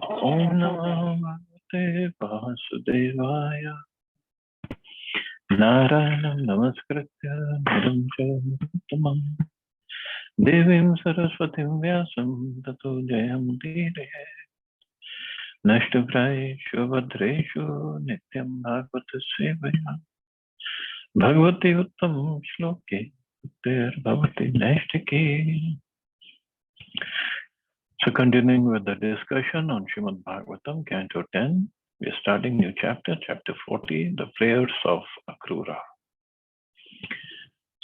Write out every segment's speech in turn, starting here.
Om Namo Bhagavate Vasudevaya. Narayanam Namaskritya Naram Charuttamam Devim Saraswatim Vyasam Tato Jayamudire Nashtavrayeshu Bhadreshu Nityam Bhagavata Sevaya Bhagavati Uttam Shloke Ter Bhavati Nashtaki. So continuing with the discussion on Srimad Bhagavatam, Canto 10, we are starting new chapter, chapter 40, the prayers of Akrura.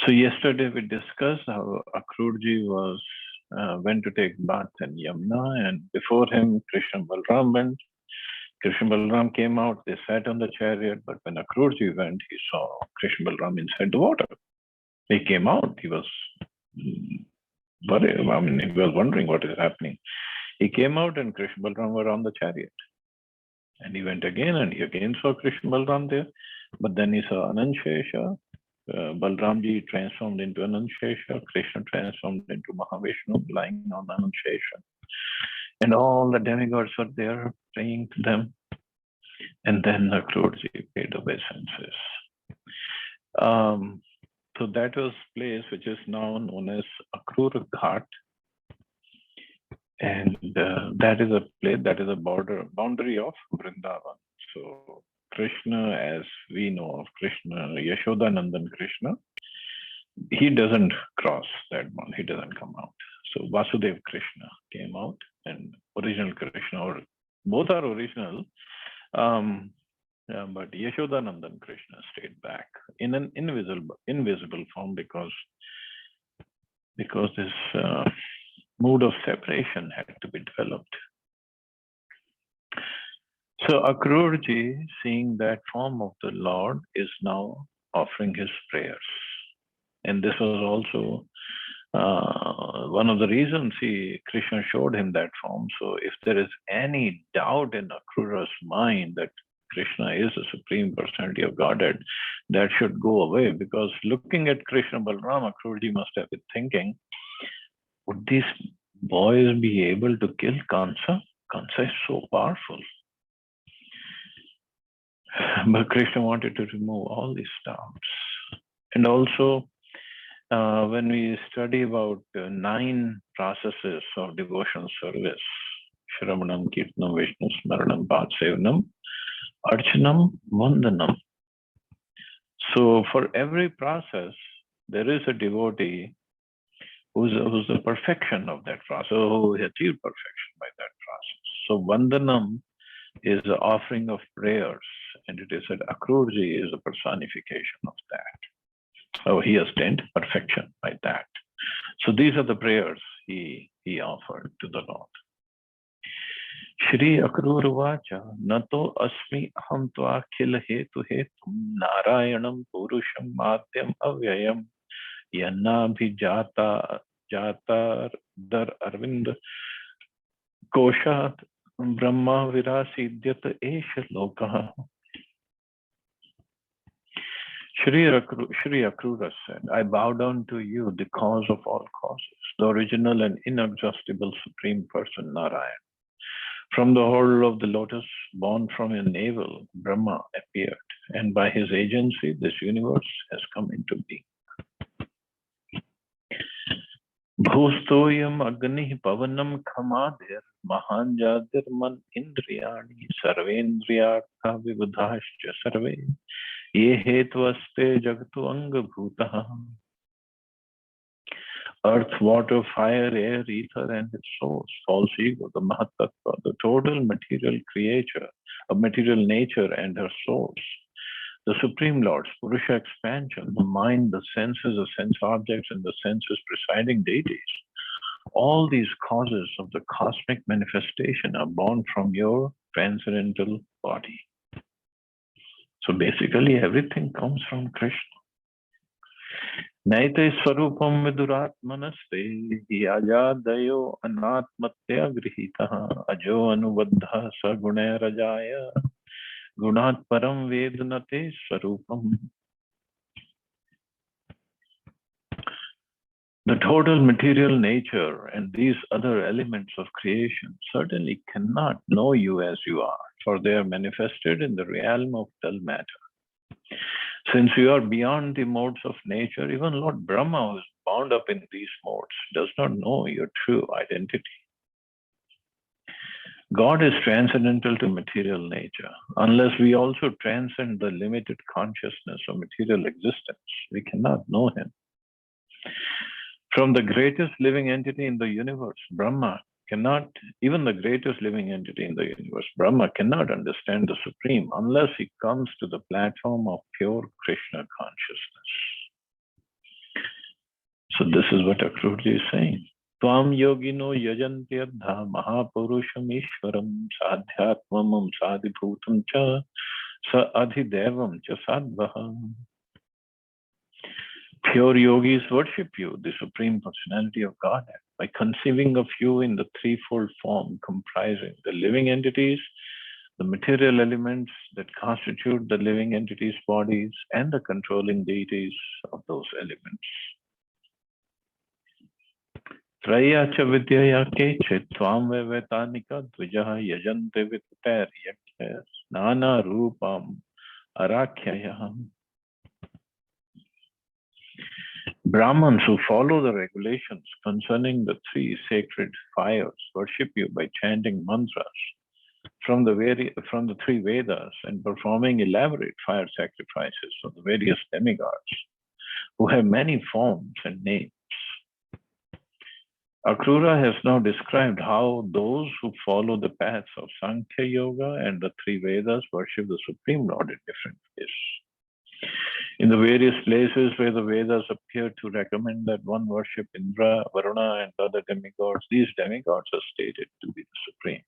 So yesterday we discussed how Akrurji went to take bath in Yamuna, and before him Krishna Balram went. Krishna Balram came out, they sat on the chariot, but when Akrurji went, he saw Krishna Balram inside the water. He came out, he was worried, he was wondering what is happening. He came out and Krishna Balram were on the chariot. And he went again and he again saw Krishna Balram there. But then he saw Anant Shesha. Balramji transformed into Anant Shesha. Krishna transformed into Mahavishnu, lying on Anant Shesha. And all the demigods were there praying to them. And then Akrurji paid obeisances. So that was place which is now known as Akrura Ghat. And that is a place, that is a boundary of Vrindavan. So Krishna, as we know of Krishna, Yashodanandan Krishna, he doesn't cross that one, he doesn't come out. So Vasudev Krishna came out, and original Krishna, or both are original, but Yashodanandan Krishna stayed back in an invisible form because this mood of separation had to be developed. So Akrurji, seeing that form of the Lord, is now offering his prayers. And this was also one of the reasons Krishna showed him that form. So if there is any doubt in Akrura's mind that Krishna is the Supreme Personality of Godhead, that should go away, because looking at Krishna Balram, Akrurji must have been thinking, would these boys be able to kill Kansa? Kansa is so powerful. But Krishna wanted to remove all these doubts. And also, when we study about 9 processes of devotional service, Shravanam, Kirtanam, Vishnu Smaranam, Padsevanam, Archanam, Vandanam. So for every process, there is a devotee who's the perfection of that process, who achieved perfection by that process. So Vandanam is the offering of prayers, and it is that Akrurji is a personification of that. So he attained perfection by that. So these are the prayers he offered to the Lord. Shri Akrurvacha Nato Asmi Aham Tvakhil Hetu Hetum Narayanam Purusham Madhyam Avyayam Yanabhijata Jatar Dar Arvind Koshat Brahma Virasidyat Esha Lokaha. Shri Akrura said, I bow down to you, the cause of all causes, the original and inexhaustible Supreme Person Narayan. From the whorl of the lotus, born from your navel, Brahma appeared, and by his agency, this universe has come into being. Bhustoyam Agni Pavanam Kamadir Mahanjadir Man Indriyani Sarvendriyartha Vibudhascha Sarve Ye Hetvaste Jagatu Anga Bhutaha. Earth, water, fire, air, ether, and its source, false ego, the Mahatattva, the total material creature, of material nature and her source, the Supreme Lord's Purusha expansion, the mind, the senses, the sense objects, and the senses presiding deities. All these causes of the cosmic manifestation are born from your transcendental body. So basically, everything comes from Krishna. Naite Swarupam Viduratmanaste Yajadayo Anatmatya Grihitaha Ajo Anubaddha Sagune Rajaya Gunat Param Vednate Swarupam. The total material nature and these other elements of creation certainly cannot know you as you are, for they are manifested in the realm of dull matter. Since you are beyond the modes of nature, even Lord Brahma, who is bound up in these modes, does not know your true identity. God is transcendental to material nature. Unless we also transcend the limited consciousness of material existence, we cannot know Him. From the greatest living entity in the universe, Brahma cannot, even the greatest living entity in the universe, Brahma cannot understand the Supreme unless he comes to the platform of pure Krishna consciousness. So this is what Akrurji is saying. Tvam yogino yajantyadha mahapurusham ishvaram sadhyatmamam sadhibhutam cha sa adhidevam cha sadvaham. Pure yogis worship you, the Supreme Personality of Godhead, by conceiving of you in the threefold form comprising the living entities, the material elements that constitute the living entities' bodies, and the controlling deities of those elements. Traya cha vidyaya kechit tvam vevetanika dvijaha yajante vitair yakyas nana rupam arakhyayam. Brahmins who follow the regulations concerning the three sacred fires worship you by chanting mantras from the three Vedas and performing elaborate fire sacrifices for the various demigods who have many forms and names. Akrura has now described how those who follow the paths of Sankhya Yoga and the three Vedas worship the Supreme Lord in different ways. In the various places where the Vedas appear to recommend that one worship Indra, Varuna, and other demigods, these demigods are stated to be the Supreme.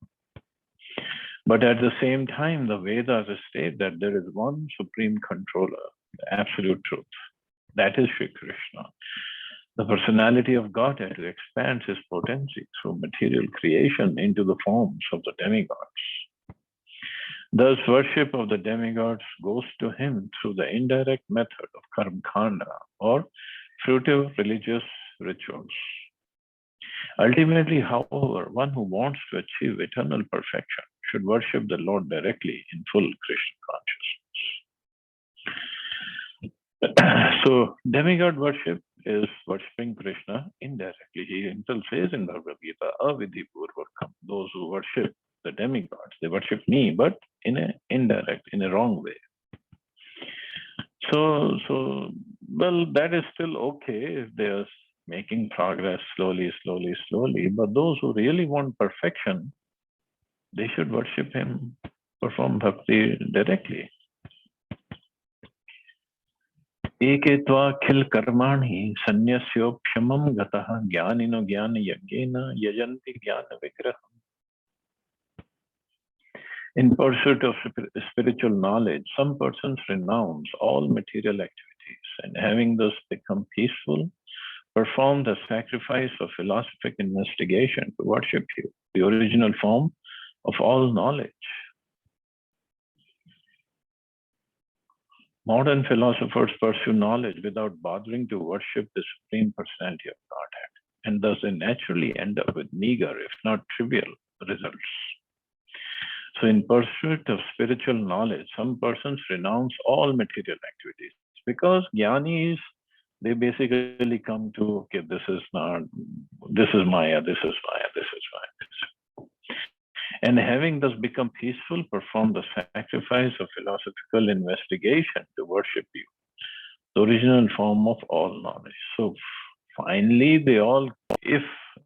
But at the same time, the Vedas state that there is one Supreme Controller, the Absolute Truth. That is Sri Krishna, the personality of Godhead who expands his potency through material creation into the forms of the demigods. Thus, worship of the demigods goes to him through the indirect method of karma khanda or fruitive religious rituals. Ultimately, however, one who wants to achieve eternal perfection should worship the Lord directly in full Krishna consciousness. So, demigod worship is worshipping Krishna indirectly. He himself says in Bhagavad Gita, avidhi purvakam, those who worship the demigods, they worship me, but in an indirect, in a wrong way. So, well, that is still okay if they are making progress slowly. But those who really want perfection, they should worship him, perform bhakti directly. Eke khil karmani sanyasyopshamam gataha jnanino jnana yajnena yajanti jnana vigraham. In pursuit of spiritual knowledge, some persons renounce all material activities and having thus become peaceful, perform the sacrifice of philosophic investigation to worship you, the original form of all knowledge. Modern philosophers pursue knowledge without bothering to worship the Supreme Personality of Godhead, and thus they naturally end up with meager, if not trivial, results. So in pursuit of spiritual knowledge, some persons renounce all material activities because jnanis, they basically come to, okay, this is Maya, this is Maya. And having thus become peaceful, perform the sacrifice of philosophical investigation to worship you, the original form of all knowledge. So finally, they all, if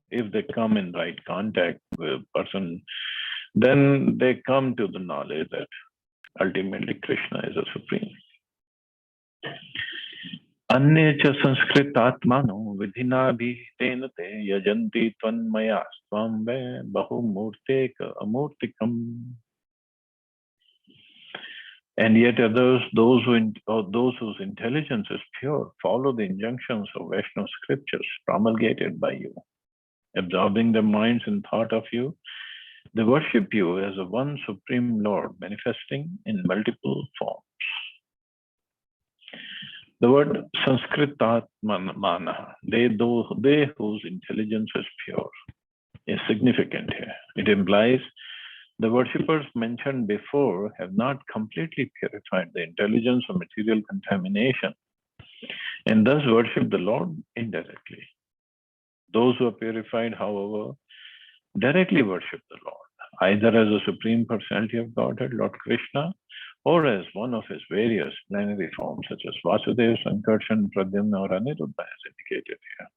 they come in right contact with a person, then they come to the knowledge that ultimately Krishna is the Supreme. Anye cha sanskritatmano vidhina bhitena te yajanti tvanmaya stvam ve bahumurteka amurtikam. And yet others, those whose intelligence is pure, follow the injunctions of Vaishnava scriptures promulgated by you, absorbing their minds in thought of you. They worship you as a one Supreme Lord manifesting in multiple forms. The word Sanskritatmana, they whose intelligence is pure, is significant here. It implies the worshippers mentioned before have not completely purified the intelligence of material contamination and thus worship the Lord indirectly. Those who are purified, however, directly worship the Lord, either as a Supreme Personality of Godhead, Lord Krishna, or as one of his various plenary forms, such as Vasudeva, Sankarshan, Pradyumna, or Aniruddha, as indicated here.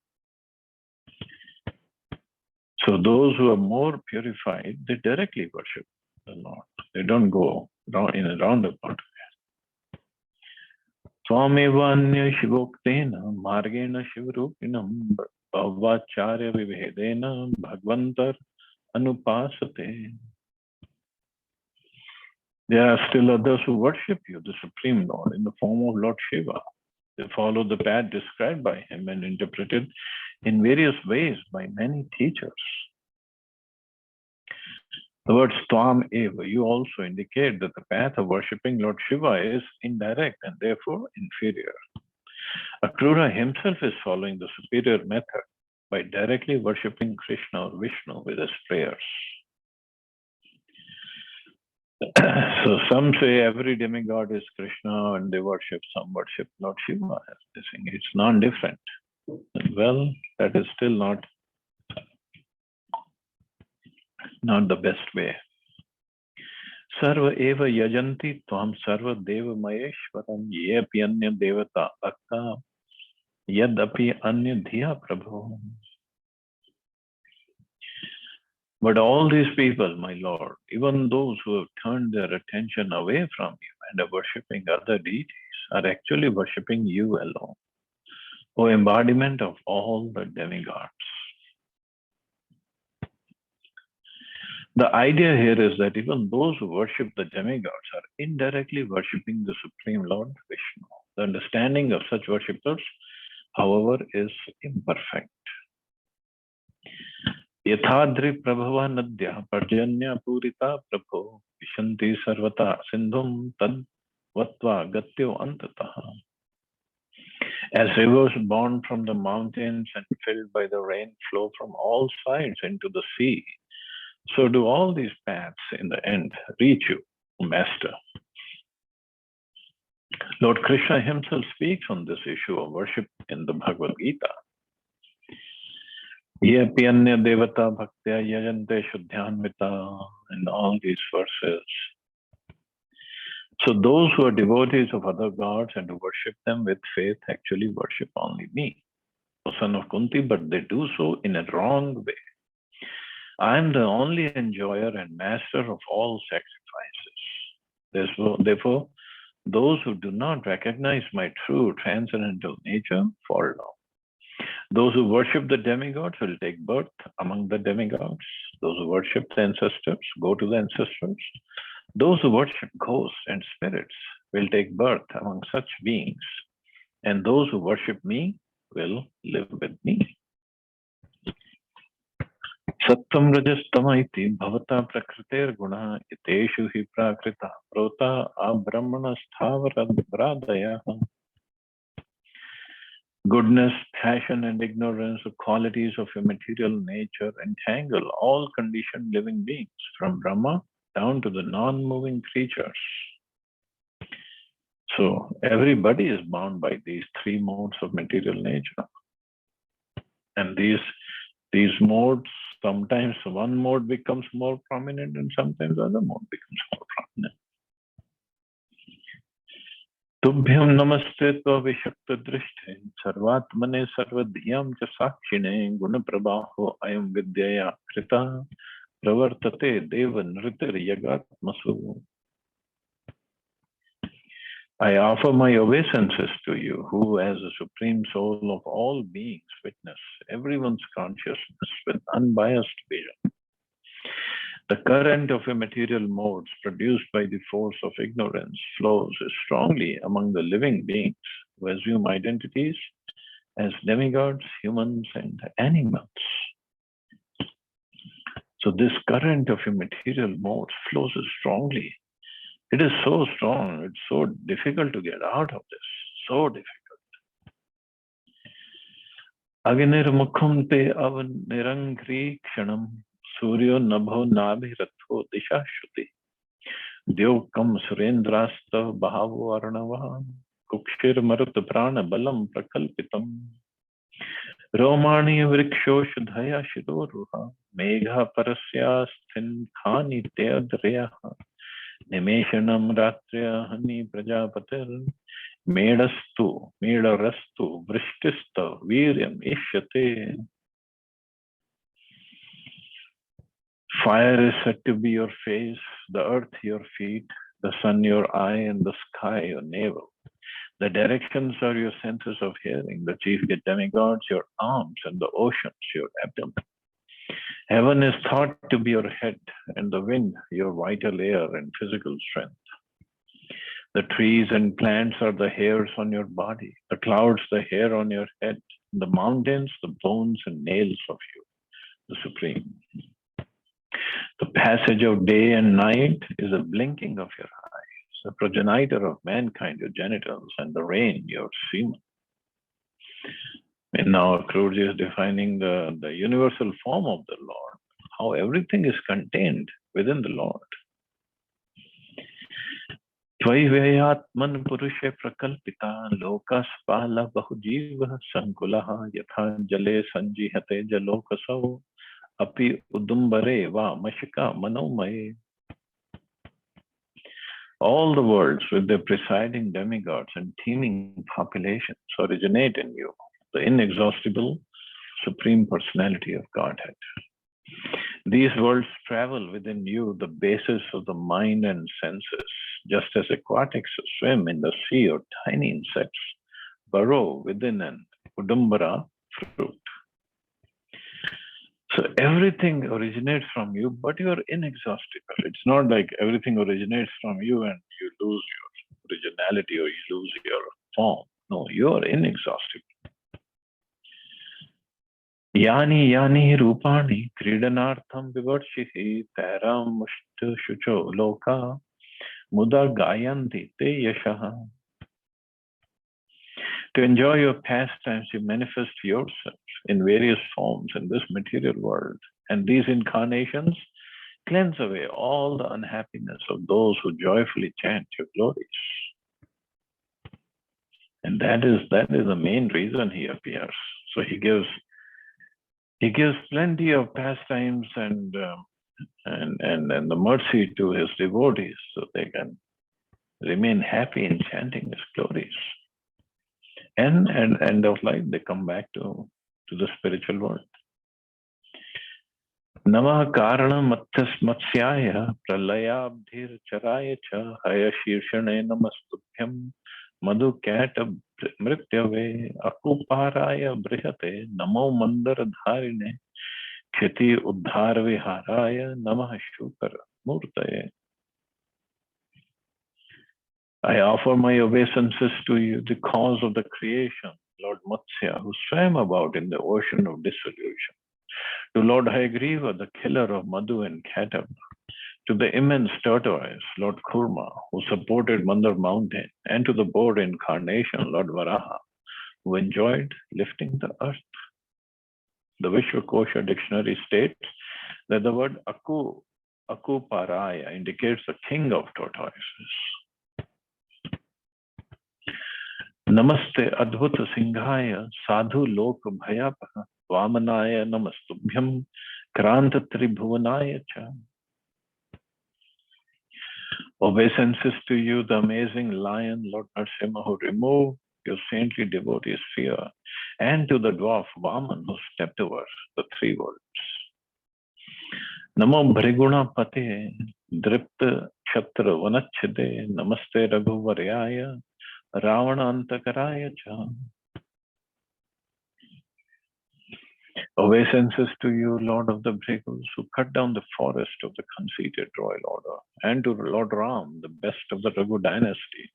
So those who are more purified, they directly worship the Lord. They don't go in a roundabout way. Swamevanya Shivoktena Margena Shivrupinam Bhavacharya Vivhedena Bhagvantar Anupasate. There are still others who worship you, the Supreme Lord, in the form of Lord Shiva. They follow the path described by him and interpreted in various ways by many teachers. The word Stvam Eva, you also indicate that the path of worshipping Lord Shiva is indirect and therefore inferior. Akrura himself is following the superior method by directly worshipping Krishna or Vishnu with his prayers. So some say every demigod is Krishna and they worship, some worship Lord Shiva. It's non-different. Well, that is still not the best way. Sarva eva yajanti tvam sarva deva maheshwaram yepi anya devata bhakta yadapi anya dhiya prabhu. But all these people, my Lord, even those who have turned their attention away from you and are worshipping other deities, are actually worshipping you alone, O embodiment of all the demigods. The idea here is that even those who worship the demigods are indirectly worshipping the Supreme Lord Vishnu. The understanding of such worshippers, however, is imperfect. Yathadri prabhava nadya parjanya purita prabho vishanti sarvata sindhum tad vatva gatyo antataha. As rivers born from the mountains and filled by the rain flow from all sides into the sea, so do all these paths in the end reach you, Master. Lord Krishna himself speaks on this issue of worship in the Bhagavad Gita. Yepi anya devata bhaktya yajante shuddhyanvita, in all these verses. So those who are devotees of other gods and who worship them with faith actually worship only me, O son of Kunti, but they do so in a wrong way. I am the only enjoyer and master of all sacrifices. Therefore, those who do not recognize my true transcendental nature fall down. Those who worship the demigods will take birth among the demigods. Those who worship the ancestors go to the ancestors. Those who worship ghosts and spirits will take birth among such beings. And those who worship me will live with me. Sattam rajastama iti bhavata prakriter guna iteshu hi prakrita prota abrahmana sthavara bradaya. Goodness, passion, and ignorance, the qualities of your material nature, entangle all conditioned living beings, from Brahma down to the non-moving creatures. So everybody is bound by these three modes of material nature. And these modes, sometimes one mode becomes more prominent and sometimes the other mode becomes more prominent. Tubhyam namaste tva vishakta drishte sarvatmane sarvadhyam cha sakshine gunaprabhaho ayam vidyaya krita pravartate deva nritir yagatmasu. I offer my obeisances to you, who as the supreme soul of all beings witness everyone's consciousness with unbiased vision. The current of your material modes produced by the force of ignorance flows strongly among the living beings who assume identities as demigods, humans, and animals. So this current of your material modes flows strongly. It is so strong, it's so difficult to get out of this, so difficult. अग्निर्मुखं ते अवनिरङ्घ्रीक्षणं सूर्यो नभो नाभिरथो दिशा श्रुति द्योकं सुरेन्द्रास्तव बहावो अर्णवः कुक्षिर्मरुत प्राण बलम प्रकल्पितम् रोमाणि वृक्षोषधया शिरोरुहा मेघा परस्यास्थिन् खानि तेऽद्रयः निमेषणं रात्र्यहनि प्रजापतिर् मेडरस्तु वृष्टिस्त वीर्यम् इष्यते. Fire is said to be your face, the earth your feet, the sun your eye, and the sky your navel. The directions are your senses of hearing, the chief demigods your arms, and the oceans your abdomen. Heaven is thought to be your head, and the wind your vital air and physical strength. The trees and plants are the hairs on your body, the clouds the hair on your head, the mountains the bones and nails of you, the Supreme. The passage of day and night is a blinking of your eyes, the progenitor of mankind, your genitals, and the rain, your semen. And now Akrurji is defining the universal form of the Lord, how everything is contained within the Lord. Tvaivyatman purushe prakalpita lokaspala bahujiva sankulaha yatha jale sanjihate jalokasau api udumbare va mashika manomaye. All the worlds with their presiding demigods and teeming populations originate in you, the inexhaustible Supreme Personality of Godhead. These worlds travel within you, the basis of the mind and senses, just as aquatics swim in the sea or tiny insects burrow within an udumbara fruit. So everything originates from you, but you are inexhaustible. It's not like everything originates from you and you lose your originality or you lose your form. No, you are inexhaustible. Yani yani rupani kridanartham vivarshihi taram mushta shucho loka muda gayanti te yashaha. To enjoy your pastimes, you manifest yourself in various forms in this material world. And these incarnations cleanse away all the unhappiness of those who joyfully chant your glories. And that is the main reason he appears. So he gives plenty of pastimes and the mercy to his devotees so they can remain happy in chanting his glories. And end of life, they come back to the spiritual world. Namah karana matyasmatsyaya pralayabdhir charaya cha haya shirshane namastubhyam madhu kata mrityave akuparaya brihate namo mandara dharine kshiti uddhar viharaya namah shukara murtaye. I offer my obeisances to you, the cause of the creation, Lord Matsya, who swam about in the ocean of dissolution, to Lord Hayagriva, the killer of Madhu and Khatam, to the immense tortoise, Lord Kurma, who supported Mandar mountain, and to the board incarnation, Lord Varaha, who enjoyed lifting the earth. The Vishwakosha dictionary states that the word Akuparaya indicates the king of tortoises. Namaste Adbhuta Singhaya Sadhu Lok Bhayapaha Vamanaya Namastubhyam Kranta Tribhuvanaya Cha. Obeisances to you, the amazing lion, Lord Narasimha, who removed your saintly devotees' fear, and to the dwarf Vaman, who stepped over the three worlds. Namo Bhriguna Pate Dripta Chhatra Vanachide Namaste Raghuvaryaya Ravana Antakaraya Cha. Obeisances to you, Lord of the Bhrigus, who cut down the forest of the conceited royal order, and to Lord Ram, the best of the Raghu dynasty,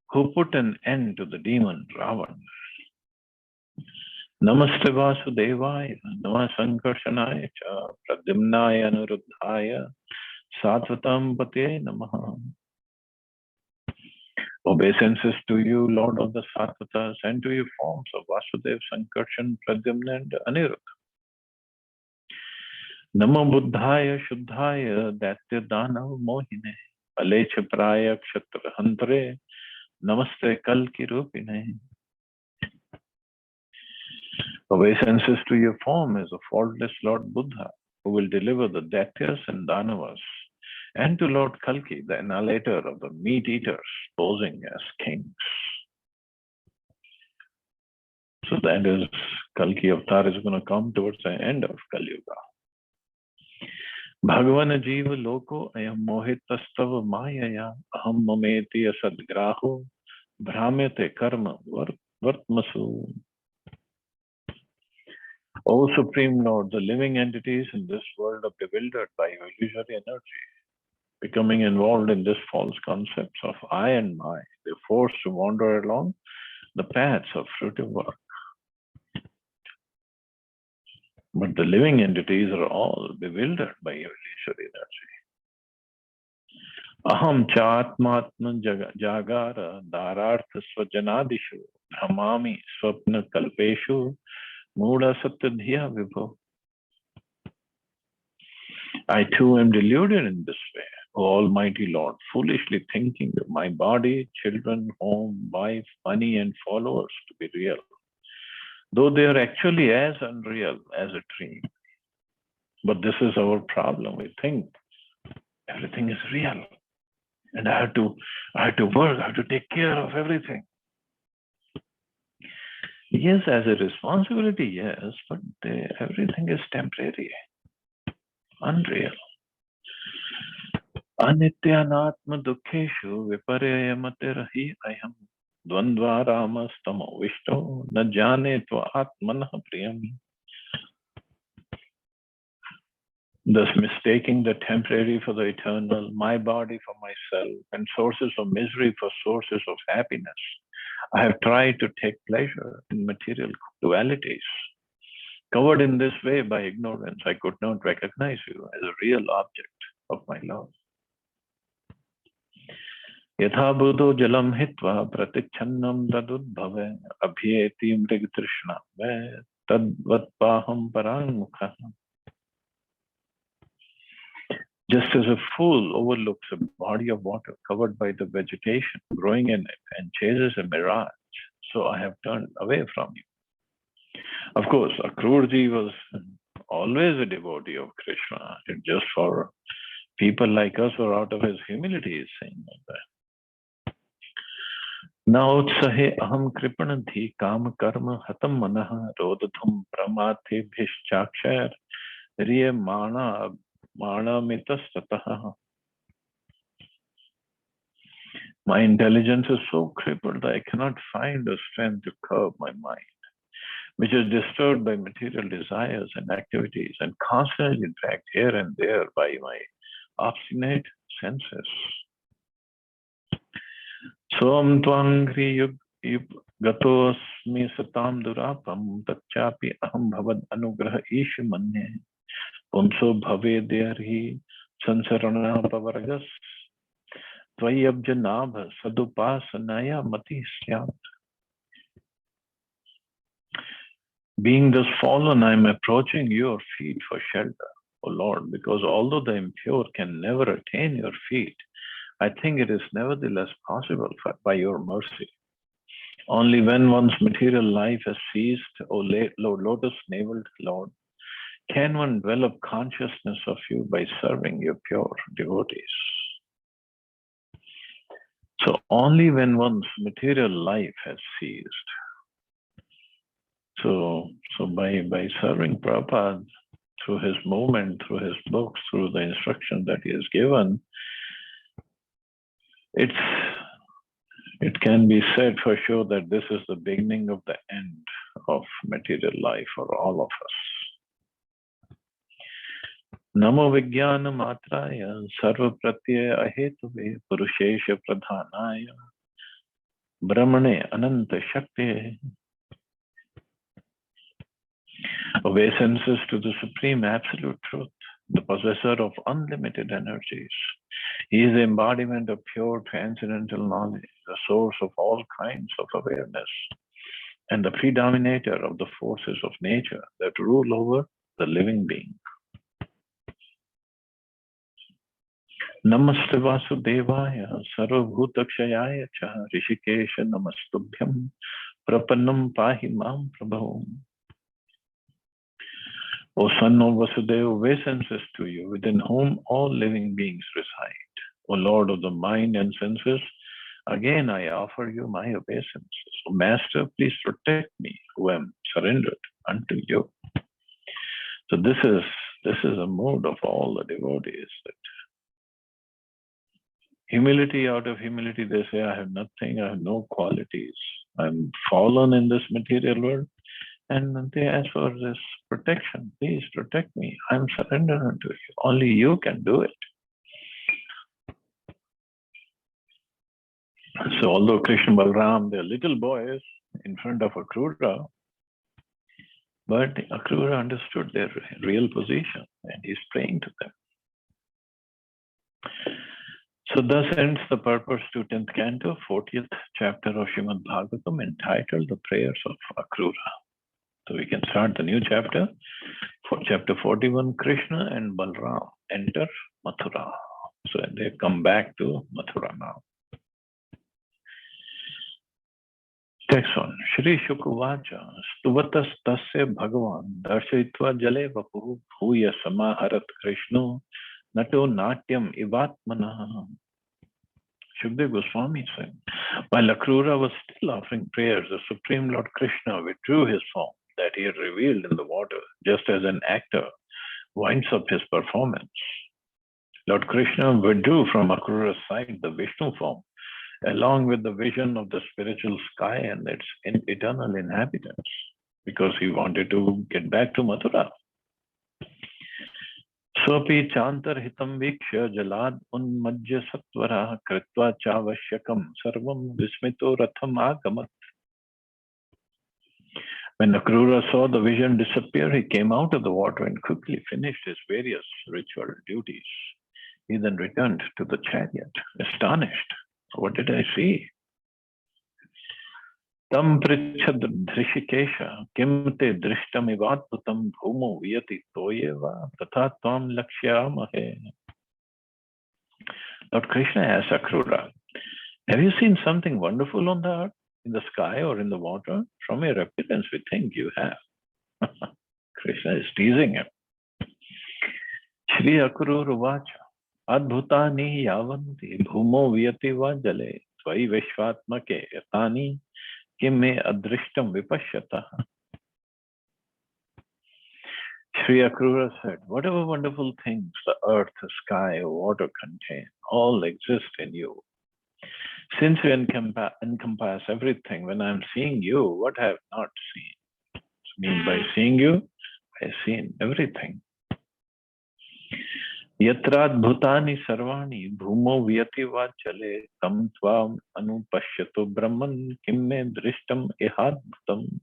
who put an end to the demon Ravan. Namaste Vasudevaya, Namah Sankarshanaya Cha, Pradyumnaya Anuruddhaya, Satvatam Pate Namaha. Obeisances to you, Lord of the Satvatas, and to your forms of Vasudev, Sankarshan, Pradyumna, and Aniruddha. Namo Buddhaya Shuddhaya Datya Danav Mohine Alecha Praya Kshatra Hantre Namaste Kalki Rupine. Obeisances to your form as a faultless Lord Buddha, who will deliver the Daityas and Danavas, and to Lord Kalki, the annihilator of the meat eaters, posing as kings. So that is, Kalki Avatar is going to come towards the end of Kali Yuga. Bhagavan Jiva Loko Ayam Mohitastav Mayaya Aham Mameti Asadgraho Brahmete Karma Vartmasu. O Supreme Lord, the living entities in this world are bewildered by illusory energy, becoming involved in this false concepts of I and my. They're forced to wander along the paths of fruitive work. But the living entities are all bewildered by illusory energy. Aham chatmatma jagara darartha swajanadishu dhamami swapna kalpeshu muda satyadhya vibho. I too am deluded in this way, O Almighty Lord, foolishly thinking of my body, children, home, wife, money, and followers to be real, though they are actually as unreal as a dream. But this is our problem. We think everything is real, and I have to work, I have to take care of everything. Yes, as a responsibility, yes, but everything is temporary, unreal. Anityanatma dukkeshu viparyamatirahi ayam dvandva ramastamo vishto na jane tva atmanah priyam. Thus mistaking the temporary for the eternal, my body for myself, and sources of misery for sources of happiness, I have tried to take pleasure in material dualities. Covered in this way by ignorance, I could not recognize you as a real object of my love. Yatha buddho jalam hitva praticchannam tadudbhave abhyeti mrigatrishna ve tadvatpaham parangmukha. Just as a fool overlooks a body of water covered by the vegetation growing in it and chases a mirage, so I have turned away from you. Of course, Akrurji was always a devotee of Krishna. It's just for people like us who are out of his humility, he's saying like that. Now utsahe aham kripanadhi kam karma hatam manaha rodadhum pramate bhishchakshar riya mana mitasataha. My intelligence is so crippled that I cannot find the strength to curb my mind, which is disturbed by material desires and activities and constantly dragged here and there by my obstinate senses. Swam tvangri gatosmi satam durapam tachapi aham bhavad anugraha ishu manye punso bhave derhi sansarana pavargas tvayabjanabha sadupasanaya mati syat. Being thus fallen, I am approaching your feet for shelter, O Lord, because although the impure can never attain your feet, I think it is nevertheless possible by your mercy. Only when one's material life has ceased, O lotus-naveled Lord, can one develop consciousness of you by serving your pure devotees. So only when one's material life has ceased. So by serving Prabhupada through his movement, through his books, through the instruction that he has given, it can be said for sure that this is the beginning of the end of material life for all of us. Namo Vijnana Matraya Sarva Pratyaya Ahetuve Purushesha Pradhanaya Brahmane Ananta Shakti. Obeisances to the Supreme Absolute Truth, the possessor of unlimited energies. He is the embodiment of pure transcendental knowledge, the source of all kinds of awareness, and the predominator of the forces of nature that rule over the living being. Namaste Vasudevaya Sarvabhutakshayaya Cha Rishikesha Namastubhyam Prapannam Pahi Mam Prabhu. O Son of Vasudeva, obeisances to you, within whom all living beings reside. O Lord of the mind and senses, again I offer you my obeisances. O Master, please protect me, who am surrendered unto you. So this is a mood of all the devotees. That humility, out of humility, they say, I have nothing, I have no qualities. I'm fallen in this material world. And they ask for this protection. Please protect me. I'm surrendered unto you. Only you can do it. So although Krishna Balram, they're little boys in front of Akrura, but Akrura understood their real position and he's praying to them. So thus ends the purpose to 10th canto, 40th chapter of Srimad Bhagavatam, entitled The Prayers of Akrura. So we can start the new chapter. For chapter 41, Krishna and Balram enter Mathura. So they come back to Mathura now. Text 1. Shri Shukavacha Stuvatas Tasya Bhagavan Darshayitva Jale Vapu Bhuya Samaharat Krishna Nato Natyam Ivatmana. Shukdev Goswami said, while Akrura was still offering prayers, the Supreme Lord Krishna withdrew his form that he had revealed in the water, just as an actor winds up his performance. Lord Krishna withdrew from Akrura's side the Vishnu form, along with the vision of the spiritual sky and its eternal inhabitants, because he wanted to get back to Mathura. Swapi chantar hitam viksha jalad unmajya satvara kritva chavashyakam sarvam vismito ratham agamat. When Akrura saw the vision disappear, he came out of the water and quickly finished his various ritual duties. He then returned to the chariot, astonished. What did I see? Tam prichad dhrishikesha kim te drishtam ivatputam bhumo viyati toyeva tatha tvam lakshyamahe. Lord Krishna asked Akrura, have you seen something wonderful on the earth, in the sky or in the water? From your appearance, we think you have. Krishna is teasing him. Shri Akrura Vacha Adbhutani yavanti bhumo viyati va jale tvai vishvatmake yatani kimme adrishtam vipashyata. Shri Akrura said, whatever wonderful things the earth, the sky, water contain, all exist in you. Since you encompass everything, when I'm seeing you, what I have not seen? I mean, by seeing you, I have seen everything. Yatrad bhutani sarvani bhumo viyati va chale tam tvam anupashyato brahman kimme drishtam ihadbhutam.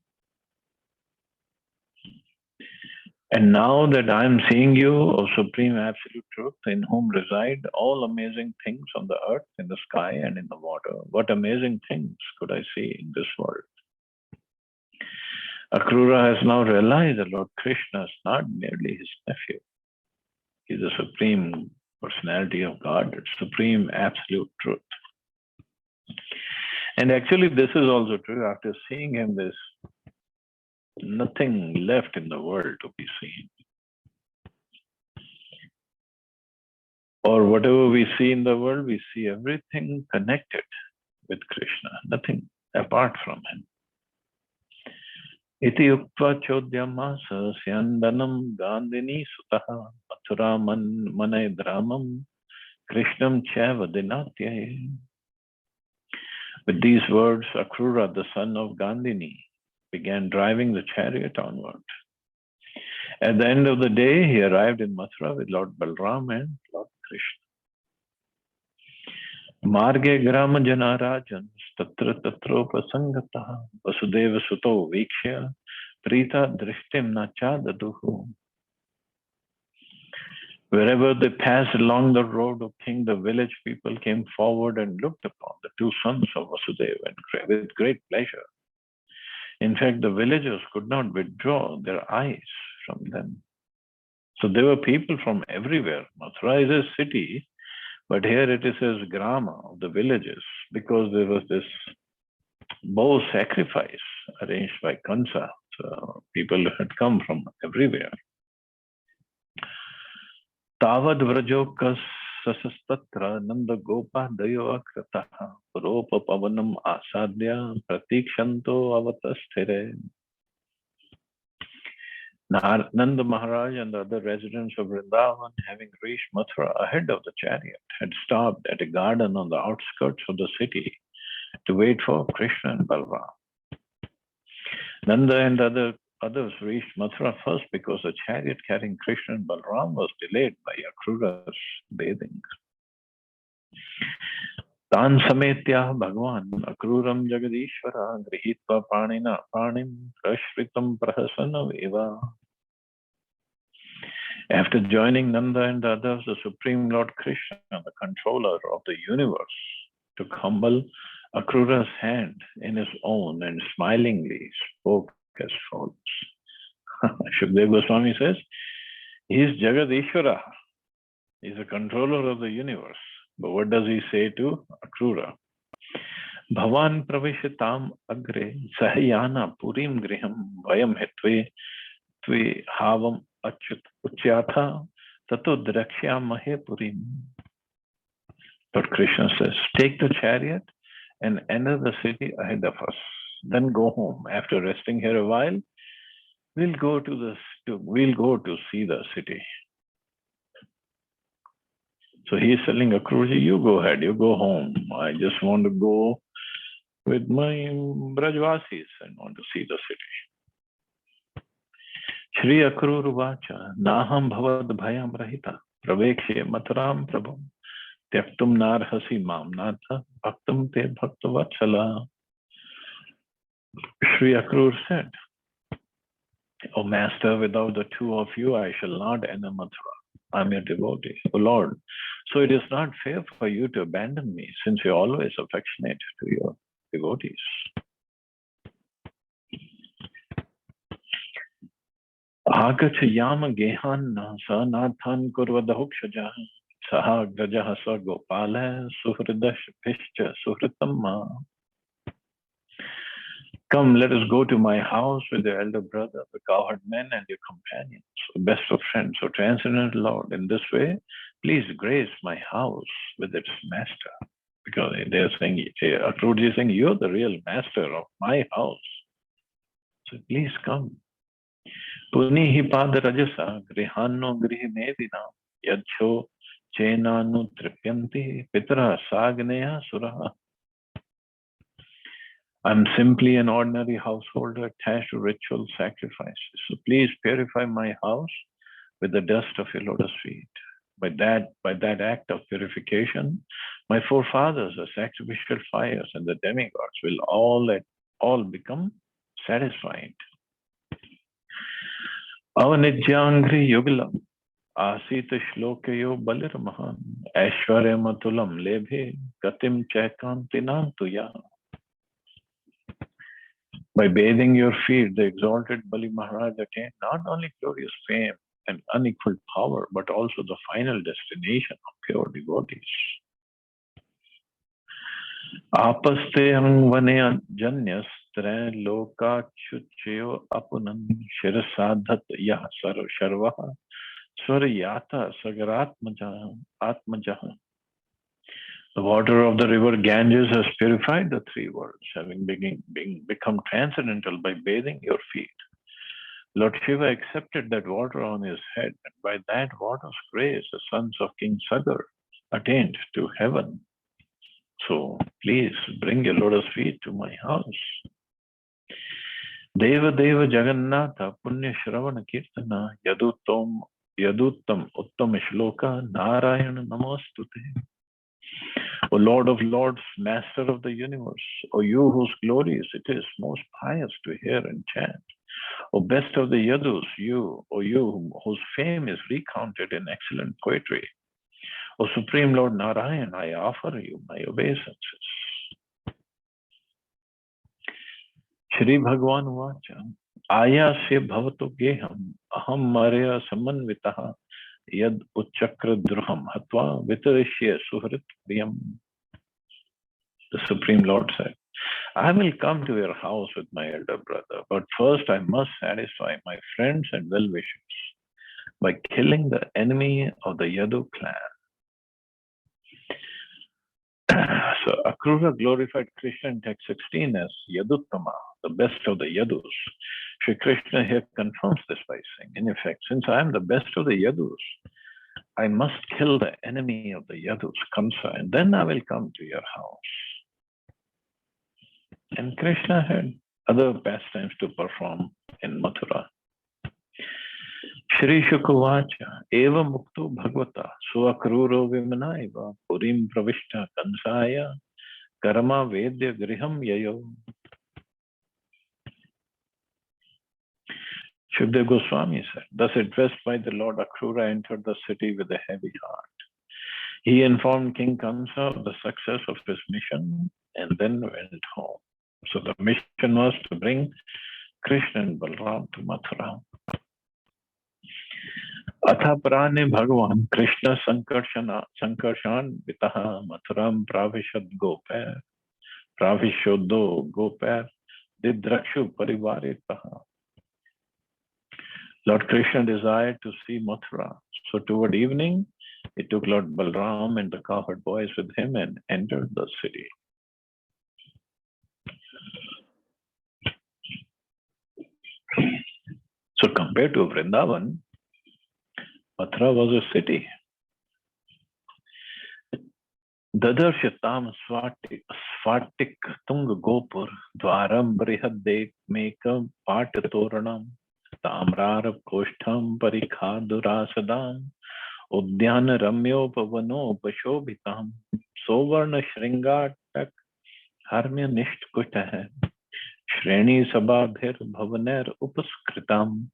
And now that I am seeing you, O Supreme Absolute Truth, in whom reside all amazing things on the earth, in the sky, and in the water, what amazing things could I see in this world? Akrura has now realized that Lord Krishna is not merely his nephew. He is the Supreme Personality of God, Supreme Absolute Truth. And actually, this is also true. After seeing him, there's nothing left in the world to be seen. Or whatever we see in the world, we see everything connected with Krishna, nothing apart from him. Iti ukva chodyamasa syandanam gandhini sutaha mathura manay dramam krishnam chavadinatyaye. With these words, Akrura, the son of Gandhini, began driving the chariot onward. At the end of the day, he arrived in Mathura with Lord Balram and Lord Krishna. Marge grama jana rajan tatra tatropa sangataha vasudeva suto vikshya prita drishtim nacha daduhu. Wherever they passed along the road of king, the village people came forward and looked upon the two sons of Vasudeva with great pleasure. In fact, the villagers could not withdraw their eyes from them. So there were people from everywhere. Mathura is a city, but here it is as grama of the villages, because there was this bow sacrifice arranged by Kansa. So people had come from everywhere. Tavad vrajokas sasastatra nanda gopa dayo akrataha ropa pavanam asadya pratikshanto avatasthire. Nanda Maharaj and the other residents of Vrindavan, having reached Mathura ahead of the chariot, had stopped at a garden on the outskirts of the city to wait for Krishna and Balram. Nanda and others reached Mathura first because the chariot carrying Krishna and Balram was delayed by Akrura's bathing. Tan sametya Bhagwan Akruram Jagadishvara Grihitva Panina Panim Prashritam Prahasana Eva. After joining Nanda and the others, the Supreme Lord Krishna, the controller of the universe, took humble Akrura's hand in his own and smilingly spoke as follows. Shukdev Goswami says, he is Jagadishvara. He is the controller of the universe. But what does he say to Akrura? Bhavan pravishitam agre sahayana purim griham vayam hetve tve havam uchyatha tato drakshyamahe purim. But Krishna says, take the chariot and enter the city ahead of us. Then go home. After resting here a while, we'll go to see the city. So he's telling Akrura, you go ahead, you go home. I just want to go with my Brajvasis and want to see the city. Shri Akrura Vacha, Naham Bhavad Bhayam Rahita, Pravekshe Mataram Prabham, Tyaktum Narhasi Mam Natha, Bhaktam Te Bhakta Vatsala. Shri Akrura said, O Master, without the two of you, I shall not enter Mathura. I am your devotee, O Lord. So it is not fair for you to abandon me, since you are always affectionate to your devotees. Agacha yama gehanna sanathan kurvadahukshaja saha grajaha sa gopala suhridash pishcha suhritamma. Come, let us go to my house with your elder brother, the cowherd men, and your companions, the best of friends, O transcendent Lord. In this way, please grace my house with its master. Because they are saying, Akrura is saying, you're the real master of my house. So please come. Punihi pada rajasa grihanno grihinedina yadcho chenanu tripyanti pitra sagneya suraha. I'm simply an ordinary householder attached to ritual sacrifices. So please purify my house with the dust of your lotus feet. By that act of purification, my forefathers, the sacrificial fires and the demigods will all become satisfied. Avanijyangri yugalam asita shlokayo balirmahan aishwaryamatulam lebhe gatim chaikantinam tuya. By bathing your feet, the exalted Bali Maharaj attained not only glorious fame and unequaled power, but also the final destination of pure devotees. Apaste vane janyas tre loka chuchyo apunan shirasadhat ya sharvaha swaryata sagaratmajaha. The water of the river Ganges has purified the three worlds, having become transcendental by bathing your feet. Lord Shiva accepted that water on his head, and by that water's grace, the sons of King Sagar attained to heaven. So please bring your lotus feet to my house. Deva Deva Jagannatha Punya Shravana Kirtana Yaduttam Uttam Shloka Narayana Namostute. O Lord of Lords, Master of the universe, O you whose glories it is most pious to hear and chant, O best of the Yadus, you, O you whose fame is recounted in excellent poetry, O Supreme Lord Narayan, I offer you my obeisances. Shri Bhagavan Vacha, Ayasya bhavato geham, aham marya samanvitaha, yad uchakra druham hatva vitarishya suhrit priyam. The Supreme Lord said, I will come to your house with my elder brother, but first I must satisfy my friends and well-wishers by killing the enemy of the Yadu clan. So Akrura glorified Krishna in text 16 as Yaduttama, the best of the Yadus. Shri Krishna here confirms this by saying, in effect, since I am the best of the Yadus, I must kill the enemy of the Yadus, Kamsa, and then I will come to your house. And Krishna had other pastimes to perform in Mathura. Shri Shukavacha, Eva Mukto Bhagavata, Suakruro Vimanaiva, Purim Pravishta Kansaya, Karma Vedya Griham Yayo. Shukdev Goswami said, thus addressed by the Lord, Akrura entered the city with a heavy heart. He informed King Kamsa of the success of his mission and then went home. So the mission was to bring Krishna and Balram to Mathura. Athaprane Bhagavan Krishna Sankarshan Vitaha Mathuram Pravishad Goper Pravishodo Goper Didrakshu Parivaritaha. Lord Krishna desired to see Mathura. So toward evening, he took Lord Balram and the cowherd boys with him and entered the city. So compared to Vrindavan, Mathura was a city. Dadarshyatam Svatik Tung Gopur Dwaram Brihadek Mekam Patatoranam Tamrar Koshtam Parikhadurasadam Udyana Ramyopavano Pashobhitam Sovarna Shringatak Harmya Nishtkutah Shreni Sabhabhir Bhavaner Upaskritam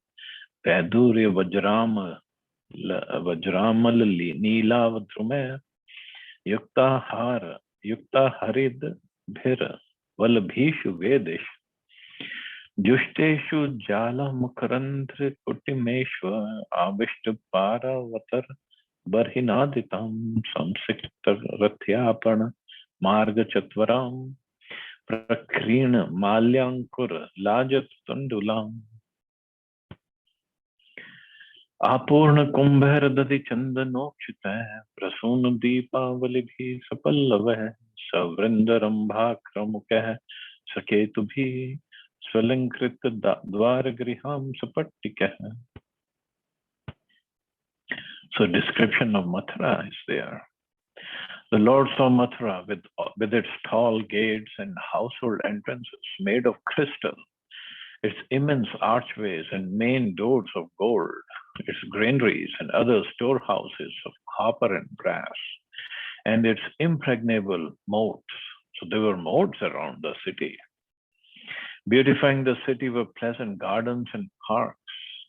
Padurya Vajramal Nila Vadrumer Yukta Harid Bhir Valabhishu Vedish Jushteshu Jala Makarandra Kutimeshwa Avishtu Paravatar Barhinaditam Samsikta Rathyapana Marga Chatvaram Prakrina Malyankur Lajat Tundulam Apurna Kumbhar Dadi Chandanokshita Prasun Deepavalibi Sapallava Savrindarambha Kramukah Saketubhi Swalankrit Dwaragriham Sapattikah. So description of Mathura is there. The Lord saw Mathura with its tall gates and household entrances made of crystal, its immense archways and main doors of gold, its granaries and other storehouses of copper and brass, and its impregnable moats. So there were moats around the city. Beautifying the city were pleasant gardens and parks.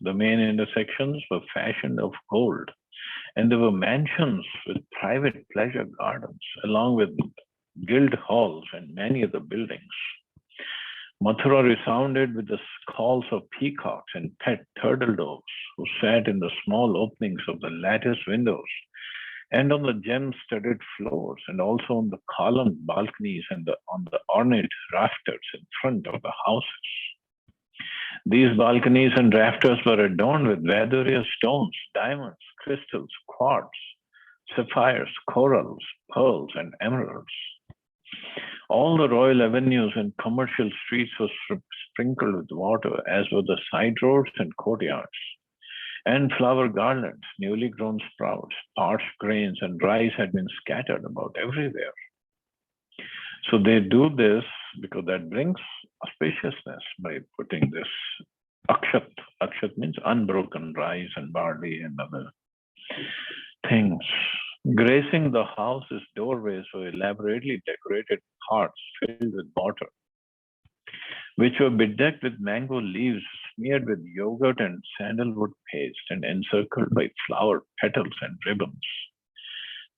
The main intersections were fashioned of gold, and there were mansions with private pleasure gardens, along with guild halls and many other buildings. Mathura resounded with the calls of peacocks and pet turtle doves who sat in the small openings of the lattice windows and on the gem-studded floors, and also on the columned balconies and on the ornate rafters in front of the houses. These balconies and rafters were adorned with Vaidurya stones, diamonds, crystals, quartz, sapphires, corals, pearls, and emeralds. All the royal avenues and commercial streets were sprinkled with water, as were the side roads and courtyards. And flower garlands, newly grown sprouts, parched grains, and rice had been scattered about everywhere. So they do this because that brings auspiciousness by putting this akshat. Akshat means unbroken rice and barley and other things. Gracing the house's doorways were elaborately decorated pots filled with water, which were bedecked with mango leaves smeared with yogurt and sandalwood paste and encircled by flower petals and ribbons.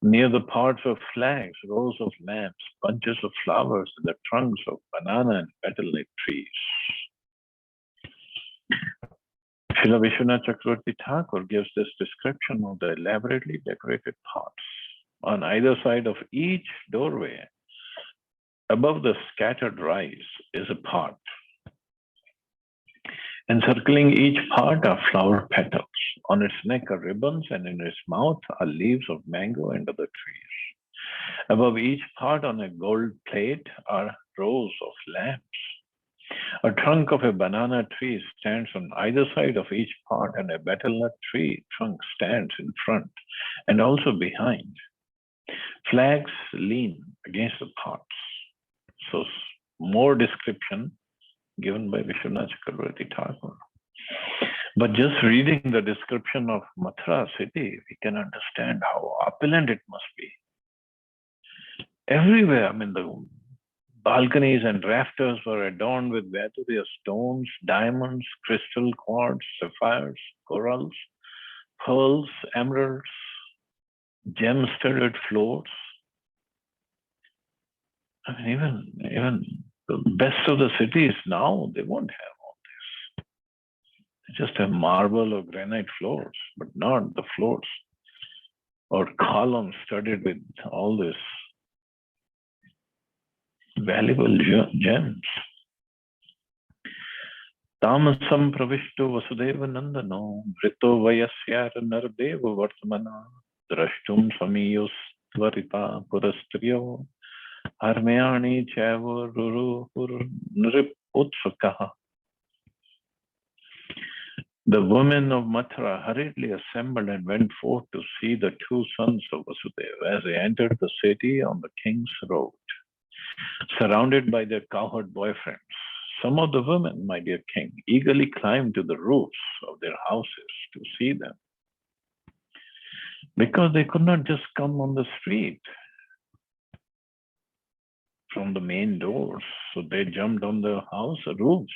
Near the pots of flags, rows of lamps, bunches of flowers, and the trunks of banana and petal-like trees. Srila Vishwanath Chakravarti Thakur gives this description of the elaborately decorated pots. On either side of each doorway, above the scattered rice, is a pot. Encircling each pot are flower petals. On its neck are ribbons, and in its mouth are leaves of mango and other trees. Above each pot on a gold plate are rows of lamps. A trunk of a banana tree stands on either side of each pot, and a betel nut tree trunk stands in front and also behind. Flags lean against the pots. So more description given by Vishwanath Chakravarti Thakur. But just reading the description of Mathura city, we can understand how opulent it must be. Everywhere, I mean, the balconies and rafters were adorned with various stones, diamonds, crystal, quartz, sapphires, corals, pearls, emeralds, gem-studded floors. I mean, even the best of the cities now, they won't have all this. They just have marble or granite floors, but not the floors or columns studded with all this valuable gems. Tamasam pravishto vasudeva nandano vrito vayasyar nardeva vartamana drashtum samiyos tvarita purastriyo harmayani chaiva ruru nrip utsakaha. The women of Mathura hurriedly assembled and went forth to see the two sons of Vasudeva as they entered the city on the king's road, surrounded by their cowherd boyfriends. Some of the women, my dear king, eagerly climbed to the roofs of their houses to see them, because they could not just come on the street from the main doors. So they jumped on the house roofs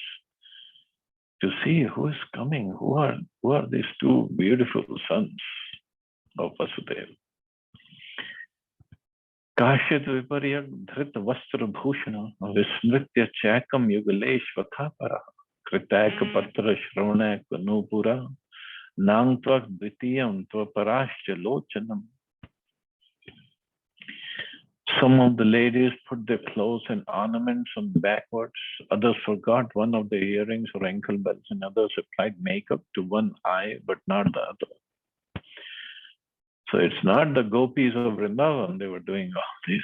to see who is coming, who are these two beautiful sons of Vasudeva. Kashit viparyak dhrit vastra bhushana vismritya chakam yugalesh vathapara kritak patra shravanyak nupura nangtvak dvitiyam tvaparashcha lochanam. Some of the ladies put their clothes and ornaments on backwards. Others forgot one of the earrings or ankle bells, and others applied makeup to one eye but not the other. So it's not the gopis of Vrindavan. They were doing all this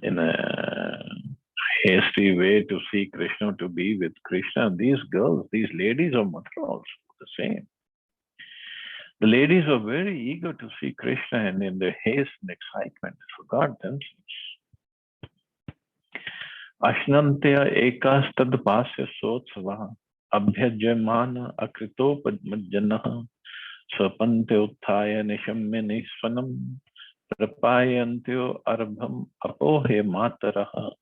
in a hasty way to see Krishna, to be with Krishna. These girls, these ladies of Mathura also the same. The ladies were very eager to see Krishna, and in their haste and excitement, they forgot themselves. Ashnantya ekastad pasya sotsava abhyajamana akritopadmajjanaha swapante uthaya nishamya nisvanam prapayantyo arabham apohe mataraha.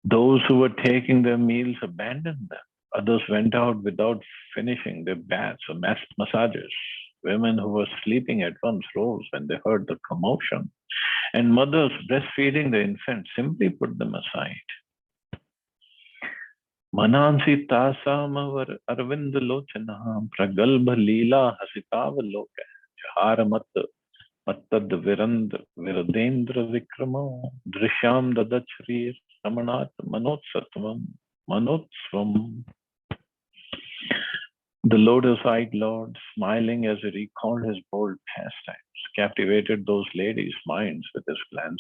Those who were taking their meals abandoned them. Others went out without finishing their baths or massages. Women who were sleeping at once rose when they heard the commotion, and mothers breastfeeding the infants simply put them aside. Manansi tasam arvind lochana pragalbha leela hasitavaloka jaharamat mattad virand viradendra vikrama drishyam dadachrir ramanat manotsvam. The lotus-eyed Lord, smiling as he recalled his bold pastimes, captivated those ladies' minds with his glances.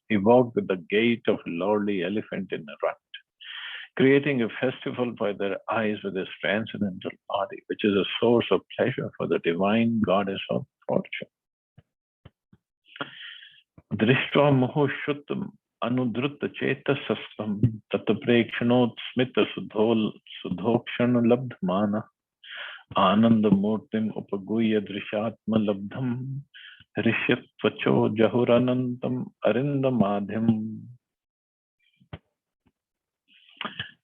He walked with the gait of a lordly elephant in a rut, creating a festival for their eyes with his transcendental body, which is a source of pleasure for the divine goddess of fortune. Drishtva mohoshuttam anudrutta chetasastam tataprekshanot smita sudhokshana labdhamana ananda murtim upaguya drishatma labdham rishyatvacho jahuranantam arindamadhyam.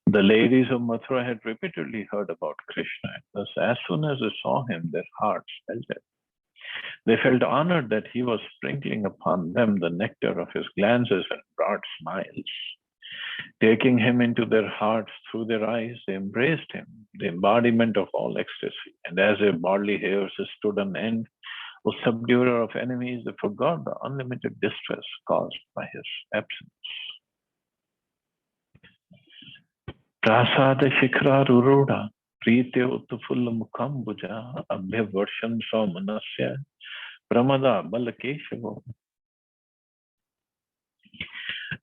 The ladies of Mathura had repeatedly heard about Krishna. Thus, as soon as they saw him, their hearts melted. They felt honored that he was sprinkling upon them the nectar of his glances and broad smiles. Taking him into their hearts through their eyes, they embraced him, the embodiment of all ecstasy. And as their bodily hairs stood on end, O subduer of enemies, they forgot the unlimited distress caused by his absence. Prasada Shikhraruroda, Prite Uttufulla Mukhambuja, Abhyavarsham Saumanasya, Pramada Balakeshavo.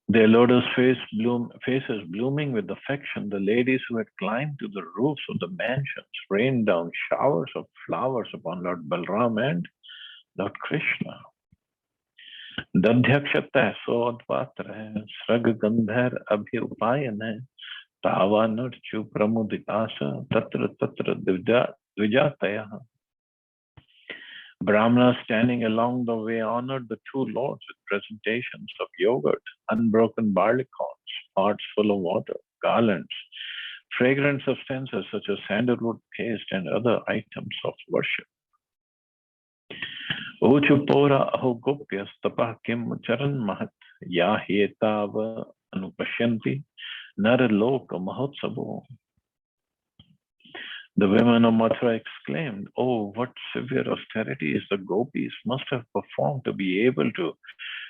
Their lotus faces blooming with affection, the ladies who had climbed to the roofs of the mansions rained down showers of flowers upon Lord Balram and Lord Krishna. Dadhyakshata Soadvatra, Srag Gandhar Abhyupayan, Tava Narchu Pramuditasa, Tatra Tatra Dvijataya. Brahmanas standing along the way honored the two lords with presentations of yogurt, unbroken barley corns, pots full of water, garlands, fragrant substances such as sandalwood paste and other items of worship. Ochupora aho gopya stapa kim charan mahat ya hetava anupashyanti nara loka mahotsavo. The women of Mathura exclaimed, "Oh, what severe austerities the gopis must have performed to be able to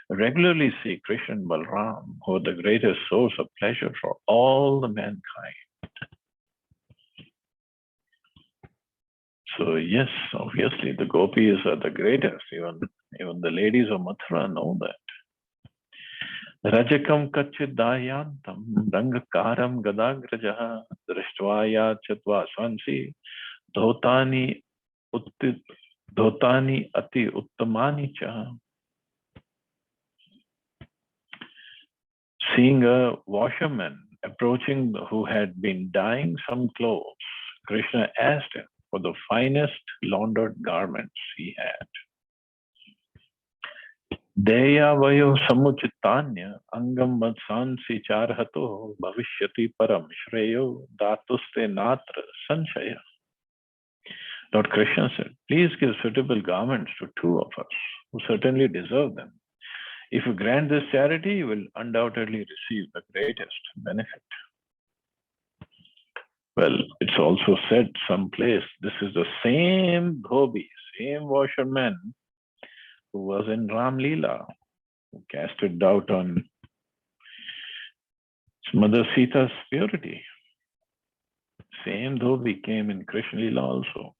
regularly see Krishna and Balram, who are the greatest source of pleasure for all the mankind." So yes, obviously the gopis are the greatest. Even the ladies of Mathura know that. Rajakam kachidayantam rangakaram gadagrajaha drishtvaya chatva svansi dhotani ati uttamani cha. Seeing a washerman approaching who had been dyeing some clothes, Krishna asked him for the finest laundered garments he had. Deya vayo samuchitanya angam vatsansi charhato bhavishyati param shreyo datuste natra sanshaya. Lord Krishna said, "Please give suitable garments to two of us who certainly deserve them. If you grant this charity, you will undoubtedly receive the greatest benefit." Well, it's also said someplace, this is the same dhobi, same washerman who was in Ram Leela, who casted doubt on Mother Sita's purity. Same dhobi came in Krishna Leela also.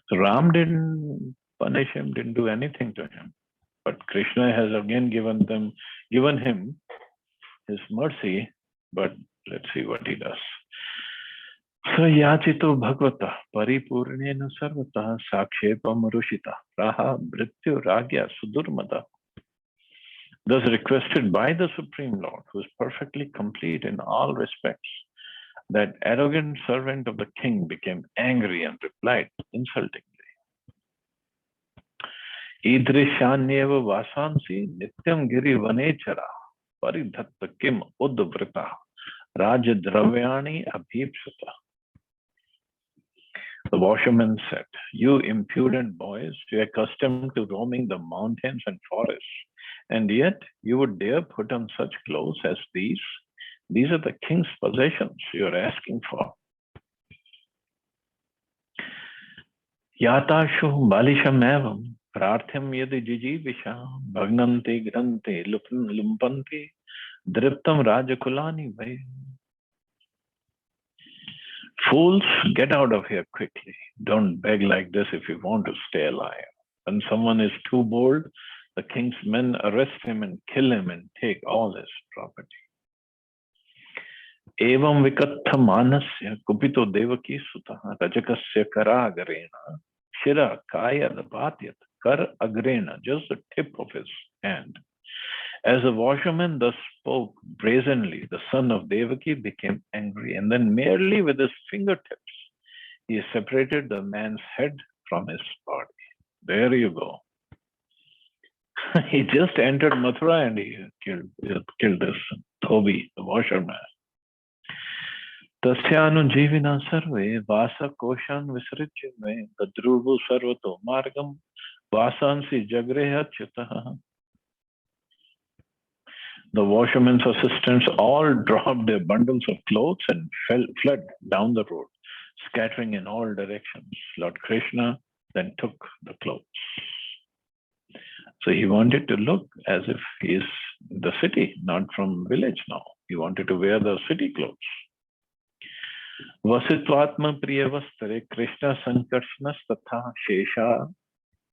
So Ram didn't punish him, didn't do anything to him. But Krishna has again given him his mercy, but let's see what he does. Yachito Bhagavata Paripurnena Sarvata Sakshepam Rushita Raha Brityu Ragya Sudurmada. Thus requested by the Supreme Lord, who is perfectly complete in all respects, that arrogant servant of the king became angry and replied insultingly. Idrishanyeva Vasansi Nityam Giri Vanechara Paridhatta Kim Udvrita Rajadravyani Abhipsata. The washerman said, "You impudent boys, you are accustomed to roaming the mountains and forests, and yet you would dare put on such clothes as these? These are the king's possessions you are asking for." Yatashu balisham evam prarthyam yadi jijivisha bhagnante grante lumpanti driptam rajakulani vai. Fools, get out of here quickly. Don't beg like this if you want to stay alive. When someone is too bold, the king's men arrest him and kill him and take all his property. Evam vikattha manasya kupito devaki sutta rajakasya karagarena shira kaya dapatyat kar agrena, just the tip of his hand. As the washerman thus spoke brazenly, the son of Devaki became angry, and then merely with his fingertips, he separated the man's head from his body. There you go. He just entered Mathura and he killed this Dhobi, the washerman. Tasyanujivina sarve vasa koshan visritya me tadruvu sarvato margam vasansi jagreha chitaha. The washermen's assistants all dropped their bundles of clothes and fled down the road, scattering in all directions. Lord Krishna then took the clothes. So he wanted to look as if he is in the city, not from village now. He wanted to wear the city clothes. Vasitvatma priyavastare Krishna sankarshnas tatha shesha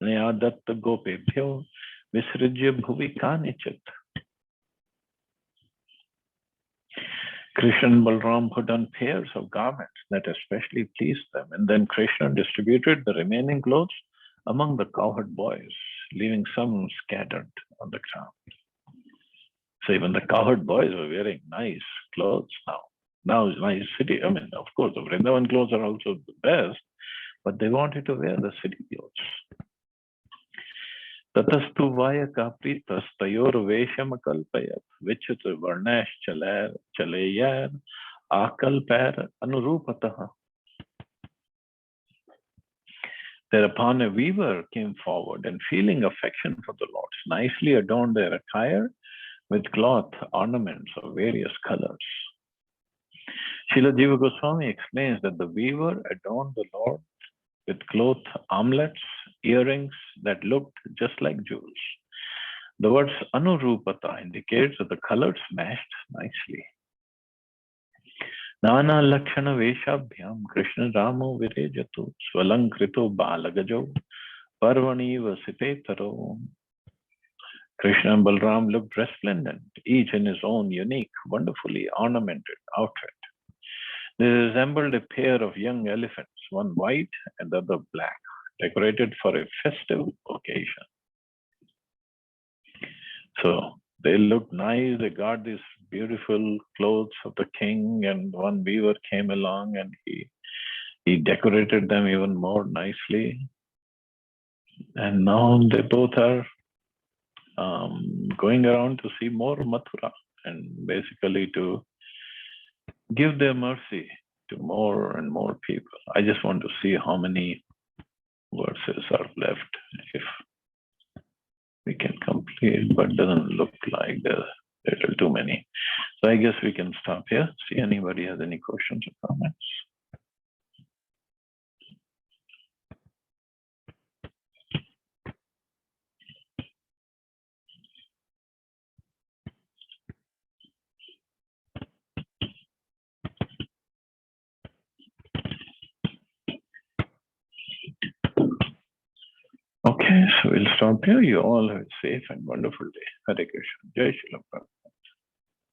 nayadatta gopebhyo visrijya bhuvi kanichit. Krishna and Balram put on pairs of garments that especially pleased them, and then Krishna distributed the remaining clothes among the cowherd boys, leaving some scattered on the ground. So even the cowherd boys were wearing nice clothes now. Now it's nice city. I mean, of course, the Vrindavan clothes are also the best, but they wanted to wear the city clothes. Tatastu vayaka pritas tayor vesham kalpayat vichit varnash chalayar akalpar anurupataha. Thereupon a weaver came forward and feeling affection for the lords, nicely adorned their attire with cloth ornaments of various colors. Srila Jiva Goswami explains that the weaver adorned the Lord with cloth armlets, earrings that looked just like jewels. The words Anurupata indicates that the colors matched nicely. Nana Lakshana Veshabhyam Krishna Ramo Virejatu Swalankrito Balagajo Parvani Vasipetaro. Krishna and Balram looked resplendent, each in his own unique, wonderfully ornamented outfit. They resembled a pair of young elephants, one white and the other black, decorated for a festive occasion. So they looked nice. They got these beautiful clothes of the king, and one weaver came along and he decorated them even more nicely. And now they both are going around to see more Mathura and basically to give their mercy to more and more people. I just want to see how many verses are left, if we can complete, but doesn't look like there's a little too many. So I guess we can stop here. See anybody has any questions or comments. Okay, so we'll stop here. You all have a safe and wonderful day. Hare Krishna. Jai Shri Prabhupada.